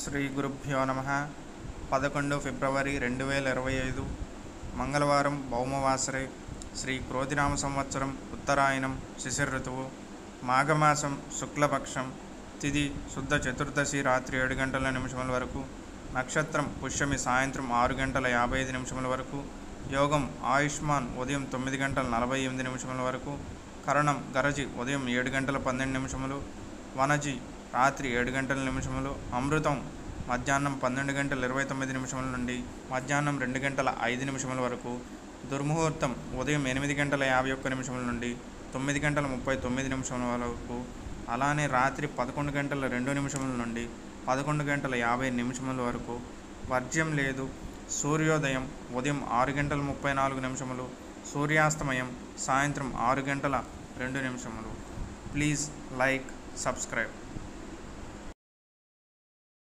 శ్రీ గురుభ్యో నమః 11 ఫిబ్రవరి 2025 మంగళవారం భౌమవాసరే శ్రీ క్రోధినామ సంవత్సరం ఉత్తరాయణం శిశిర ఋతువు మాఘమాసం శుక్లపక్షం తిథి శుద్ధ చతుర్దశి రాత్రి 7 గంటల నిమిషముల వరకు నక్షత్రం పుష్యమి సాయంత్రం 6 గంటల 55 నిమిషముల వరకు యోగం ఆయుష్మాన్ ఉదయం 9 గంటల 48 నిమిషముల వరకు కరణం గరజి ఉదయం 7 గంటల 12 నిమిషములు వనజి రాత్రి 7 గంటల నిమిషములు అమృతం మధ్యాహ్నం 12 గంటల 29 నిమిషముల నుండి మధ్యాహ్నం 2 గంటల 5 నిమిషముల వరకు దుర్ముహూర్తం ఉదయం 8 గంటల 51 నిమిషముల నుండి 9 గంటల 39 నిమిషముల వరకు అలానే రాత్రి 11 గంటల 2 నిమిషముల నుండి 11 గంటల 50 నిమిషముల వరకు వర్జ్యం లేదు. సూర్యోదయం ఉదయం 6 గంటల 34 నిమిషములు సూర్యాస్తమయం సాయంత్రం 6 గంటల 2 నిమిషములు. Please like, subscribe.